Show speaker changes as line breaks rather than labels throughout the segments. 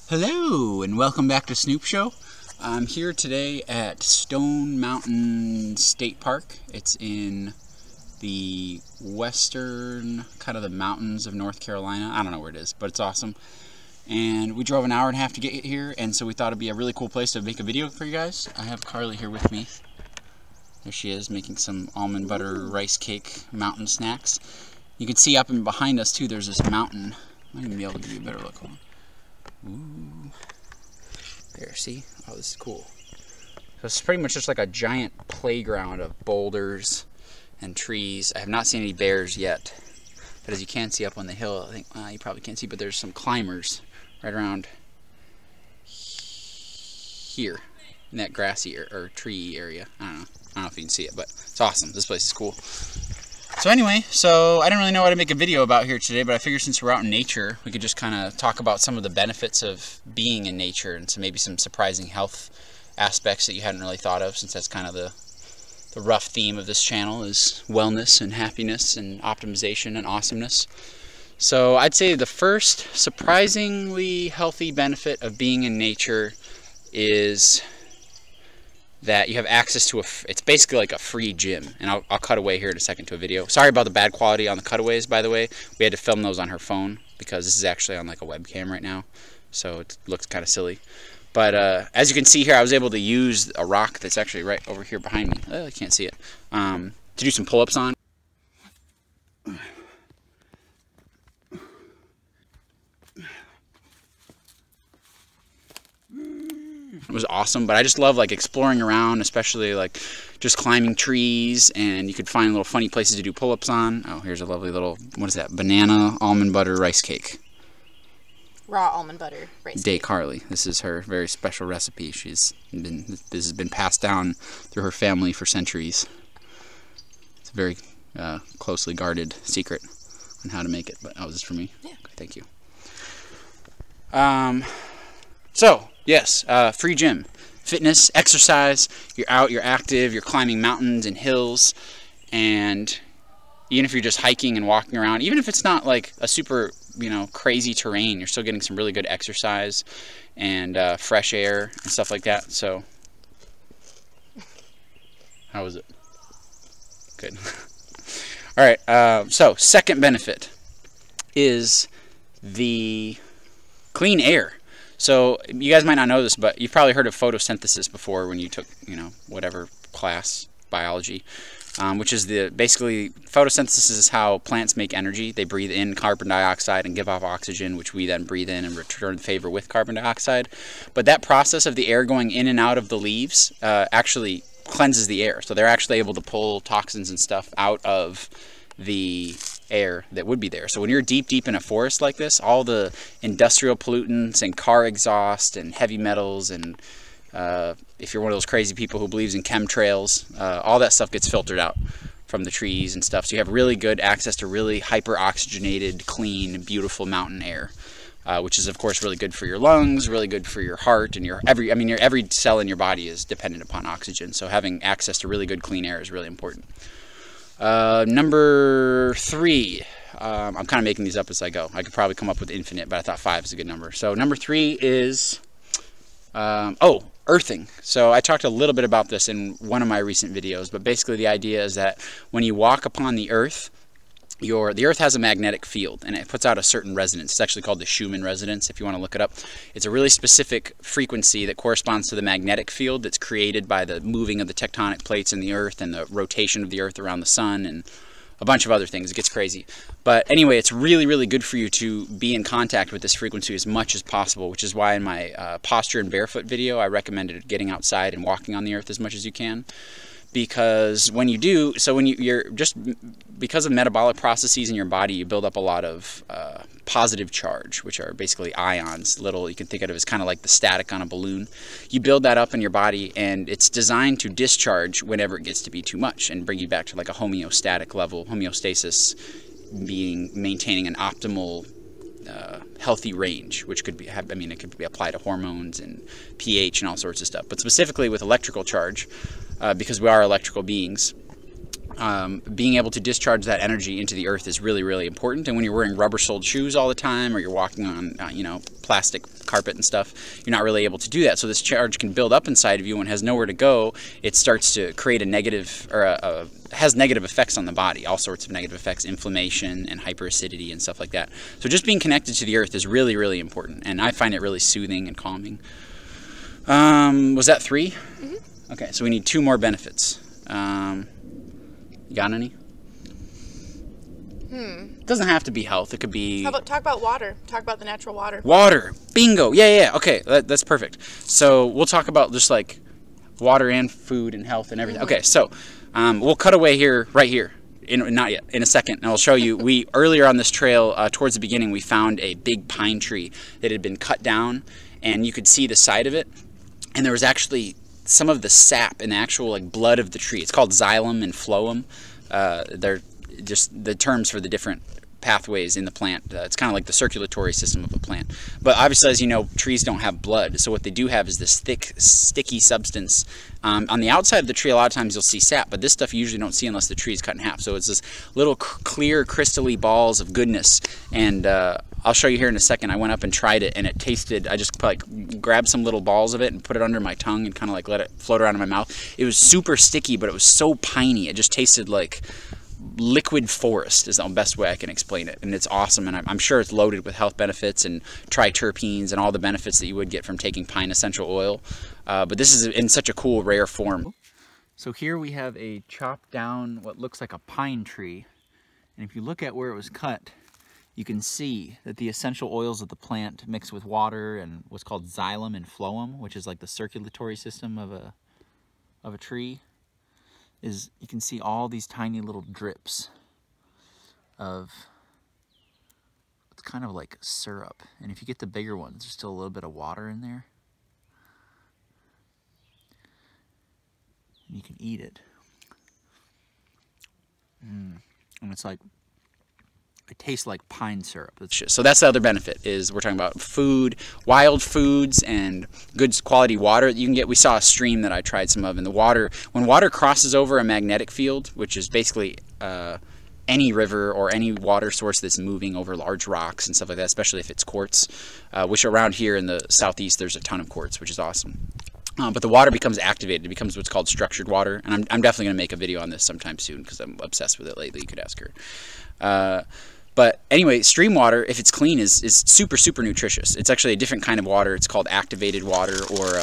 Hello and welcome back to Snoopshow. I'm here today at Stone Mountain State Park. It's in the western, kind of the mountains of North Carolina. I don't know where it is, but it's awesome. And we drove an hour and a half to get here, and so we thought it'd be a really cool place to make a video for you guys. I have Karley here with me. There she is, making some almond butter rice cake mountain snacks. You can see up and behind us too, there's this mountain. I might even be able to give you a better look. Hold on. Ooh. There, see? Oh, this is cool. So it's pretty much just like a giant playground of boulders and trees. I have not seen any bears yet, but as you can see up on the hill, I think you probably can't see, but there's some climbers right around here in that grassy or tree area. I don't know if you can see it, but it's awesome. This place is cool. So anyway, I didn't really know what to make a video about here today, but I figured since we're out in nature, we could just kind of talk about some of the benefits of being in nature and maybe some surprising health aspects that you hadn't really thought of, since that's kind of the rough theme of this channel is wellness and happiness and optimization and awesomeness. So I'd say the first surprisingly healthy benefit of being in nature is that you have access to it's basically like a free gym. And I'll cut away here in a second to a video. Sorry about the bad quality on the cutaways, by the way. We had to film those on her phone because this is actually on like a webcam right now. So it looks kind of silly. But as you can see here, I was able to use a rock that's actually right over here behind me. I can't see it. To do some pull-ups on. It was awesome, but I just love like exploring around, especially like just climbing trees, and you could find little funny places to do pull-ups on. Oh, here's a lovely little, what is that? Banana almond butter rice cake.
Raw almond butter rice cake.
Karley. This is her very special recipe. This has been passed down through her family for centuries. It's a very closely guarded secret on how to make it, but this is for me.
Yeah.
Okay, thank you. So yes, free gym, fitness, exercise. You're out, you're active, you're climbing mountains and hills, and even if you're just hiking and walking around, even if it's not like a super, crazy terrain, you're still getting some really good exercise and fresh air and stuff like that. So, how was it? Good. All right. So, second benefit is the clean air. So you guys might not know this, but you've probably heard of photosynthesis before when you took, whatever class, biology, which is basically photosynthesis is how plants make energy. They breathe in carbon dioxide and give off oxygen, which we then breathe in and return the favor with carbon dioxide. But that process of the air going in and out of the leaves actually cleanses the air. So they're actually able to pull toxins and stuff out of the air that would be there. So when you're deep in a forest like this, all the industrial pollutants and car exhaust and heavy metals and if you're one of those crazy people who believes in chemtrails, all that stuff gets filtered out from the trees and stuff. So you have really good access to really hyper oxygenated, clean, beautiful mountain air, which is of course really good for your lungs, really good for your heart, and every cell in your body is dependent upon oxygen. So having access to really good clean air is really important. Number 3, I'm kind of making these up as I go. I could probably come up with infinite, but I thought 5 is a good number. So number 3 is, earthing. So I talked a little bit about this in one of my recent videos, but basically the idea is that when you walk upon the earth, the earth has a magnetic field, and it puts out a certain resonance. It's actually called the Schumann resonance, if you want to look it up. It's a really specific frequency that corresponds to the magnetic field that's created by the moving of the tectonic plates in the earth and the rotation of the earth around the sun and a bunch of other things. It gets crazy. But anyway, it's really, really good for you to be in contact with this frequency as much as possible, which is why in my posture and barefoot video, I recommended getting outside and walking on the earth as much as you can. Because when you do, because of metabolic processes in your body, you build up a lot of positive charge, which are basically ions, you can think of it as kind of like the static on a balloon. You build that up in your body, and it's designed to discharge whenever it gets to be too much and bring you back to like a homeostatic level, homeostasis being maintaining an optimal healthy range, which could be, it could be applied to hormones and pH and all sorts of stuff. But specifically with electrical charge, because we are electrical beings, being able to discharge that energy into the earth is really, really important. And when you're wearing rubber-soled shoes all the time, or you're walking on, you know, plastic carpet and stuff, you're not really able to do that. So this charge can build up inside of you and has nowhere to go. It starts to create a negative, or has negative effects on the body, all sorts of negative effects, inflammation and hyperacidity and stuff like that. So just being connected to the earth is really, really important. And I find it really soothing and calming. Was that 3? Mm-hmm. Okay, so we need 2 more benefits. You got any? It doesn't have to be health. It could be...
Talk about water. Talk about the natural water.
Water. Bingo. Yeah. Okay, that's perfect. So we'll talk about just like water and food and health and everything. Mm-hmm. Okay, so we'll cut away here, right here. Not yet. In a second. And I'll show you. Earlier on this trail, towards the beginning, we found a big pine tree that had been cut down, and you could see the side of it. And there was actually some of the sap and the actual like blood of the tree. It's called xylem and phloem. They're just the terms for the different pathways in the plant. It's kind of like the circulatory system of a plant. But obviously, as you know, trees don't have blood. So what they do have is this thick, sticky substance. On the outside of the tree, a lot of times you'll see sap, but this stuff you usually don't see unless the tree is cut in half. So it's this little clear, crystally balls of goodness. And I'll show you here in a second. I went up and tried it, and it tasted, I just grabbed some little balls of it and put it under my tongue and kind of like let it float around in my mouth. It was super sticky, but it was so piney. It just tasted like liquid forest is the best way I can explain it. And it's awesome, and I'm sure it's loaded with health benefits and triterpenes and all the benefits that you would get from taking pine essential oil. But this is in such a cool, rare form. So here we have a chopped down, what looks like a pine tree. And if you look at where it was cut, you can see that the essential oils of the plant mixed with water and what's called xylem and phloem, which is like the circulatory system of a tree, you can see all these tiny little drips of, it's kind of like syrup. And if you get the bigger ones, there's still a little bit of water in there. And you can eat it. And it's like, it tastes like pine syrup. So that's the other benefit, is we're talking about food, wild foods, and good quality water that you can get. We saw a stream that I tried some of, and the water, when water crosses over a magnetic field, which is basically any river or any water source that's moving over large rocks and stuff like that, especially if it's quartz, which around here in the southeast there's a ton of quartz, which is awesome. But the water becomes activated. It becomes what's called structured water, and I'm definitely going to make a video on this sometime soon because I'm obsessed with it lately. You could ask her. But anyway, stream water, if it's clean, is super, super nutritious. It's actually a different kind of water. It's called activated water or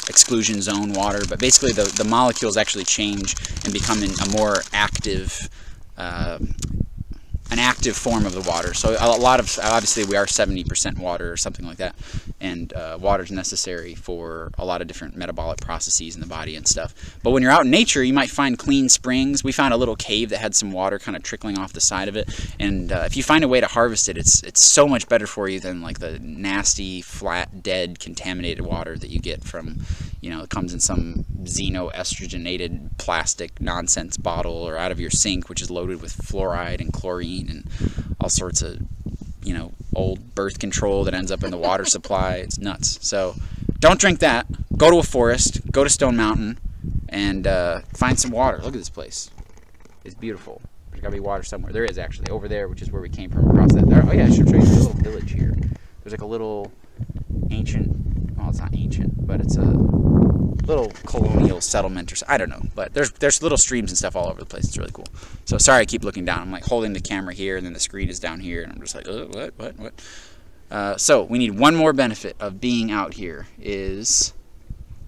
exclusion zone water. But basically, the molecules actually change and become a more active, an active form of the water. So a lot of, obviously, we are 70% water or something like that. And water is necessary for a lot of different metabolic processes in the body and stuff. But when you're out in nature, you might find clean springs. We found a little cave that had some water kind of trickling off the side of it. And if you find a way to harvest it, it's so much better for you than like the nasty, flat, dead, contaminated water that you get from, you know, it comes in some xenoestrogenated plastic nonsense bottle or out of your sink, which is loaded with fluoride and chlorine and all sorts of, you know, old birth control that ends up in the water supply. It's nuts. So don't drink that. Go to a forest, go to Stone Mountain, and find some water. Look at this place. It's beautiful. There's got to be water somewhere. There is actually, over there, which is where we came from across that. There. Oh yeah, I should show you a little village here. There's like a little ancient, well, it's not ancient, but it's a little colonial settlement or I don't know, but there's little streams and stuff all over the place. It's really cool. So sorry I keep looking down. I'm like holding the camera here and then the screen is down here and I'm just like, what? So we need one more benefit of being out here is,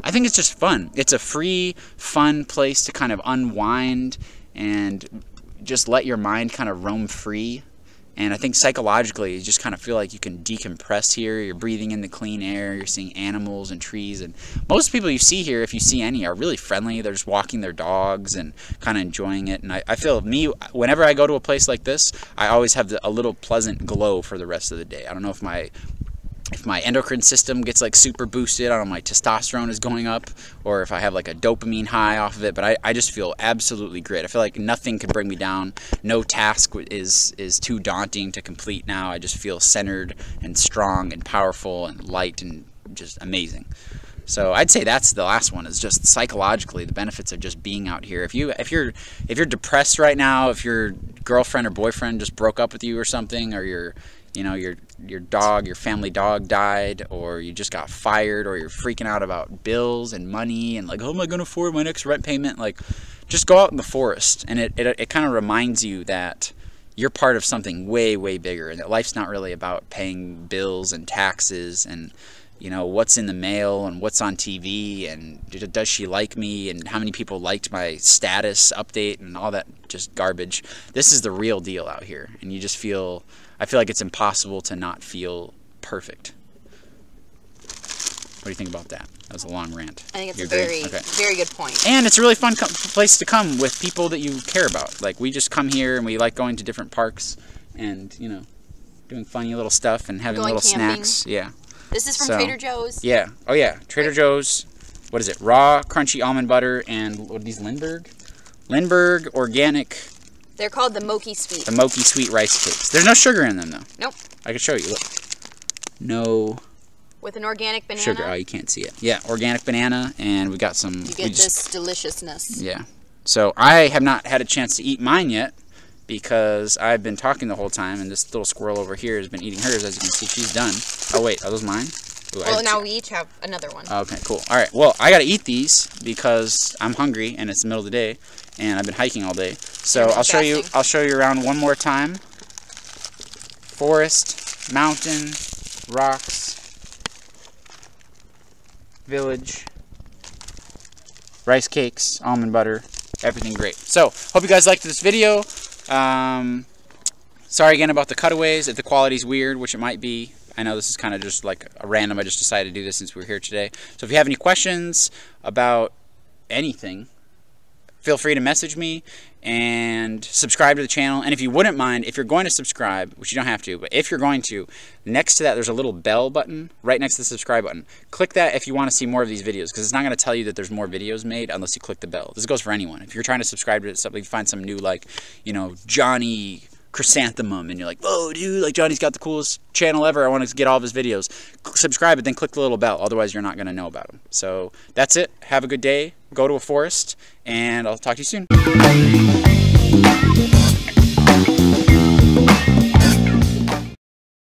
I think it's just fun. It's a free, fun place to kind of unwind and just let your mind kind of roam free. And I think psychologically, you just kind of feel like you can decompress here. You're breathing in the clean air. You're seeing animals and trees. And most people you see here, if you see any, are really friendly. They're just walking their dogs and kind of enjoying it. And I feel whenever I go to a place like this, I always have a little pleasant glow for the rest of the day. I don't know if my endocrine system gets like super boosted, I don't know, my testosterone is going up, or if I have like a dopamine high off of it, but I just feel absolutely great. I feel like nothing can bring me down. No task is too daunting to complete now. I just feel centered and strong and powerful and light and just amazing. So I'd say that's the last one, is just psychologically the benefits of just being out here. If you're depressed right now, if your girlfriend or boyfriend just broke up with you or something, or your family dog died, or you just got fired, or you're freaking out about bills and money and like, how am I going to afford my next rent payment? Like, just go out in the forest, and it kind of reminds you that you're part of something way, way bigger, and that life's not really about paying bills and taxes and, you know, what's in the mail and what's on TV and does she like me and how many people liked my status update and all that just garbage. This is the real deal out here, and you just feel, I feel like it's impossible to not feel perfect. What do you think about that? That was a long rant.
I think it's a very good point.
And it's a really fun place to come with people that you care about. Like, we just come here and we like going to different parks and, you know, doing funny little stuff and having little
camping.
snacks. Yeah.
This is from Trader Joe's.
Yeah. Oh, yeah. Trader Joe's. What is it? Raw, crunchy almond butter and what are these? Lindbergh organic.
They're called the Moki Sweet.
The Moki Sweet rice cakes. There's no sugar in them, though.
Nope.
I can show you. Look. No.
With an organic banana.
Sugar. Oh, you can't see it. Yeah, organic banana, and we got some.
You get this deliciousness.
Yeah. So I have not had a chance to eat mine yet because I've been talking the whole time, and this little squirrel over here has been eating hers. As you can see, she's done. Oh wait, are those mine? Ooh,
well, now we each have another one.
Okay, cool. All right. Well, I got to eat these because I'm hungry and it's the middle of the day, and I've been hiking all day. So I'll show you. I'll show you around one more time. Forest, mountain, rocks, village, rice cakes, almond butter, everything great. So hope you guys liked this video. Sorry again about the cutaways. If the quality's weird, which it might be. I know this is kind of just like a random. I just decided to do this since we're here today. So if you have any questions about anything, feel free to message me and subscribe to the channel. And if you wouldn't mind, if you're going to subscribe, which you don't have to, but if you're going to, next to that there's a little bell button right next to the subscribe button. Click that if you want to see more of these videos, because it's not going to tell you that there's more videos made unless you click the bell. This goes for anyone. If you're trying to subscribe to something, you find some new, like, you know, Johnny Chrysanthemum, and you're like, oh dude, like Johnny's got the coolest channel ever, I want to get all of his videos. Subscribe, and then click the little bell, otherwise you're not going to know about them. So that's it. Have a good day, go to a forest, and I'll talk to you soon.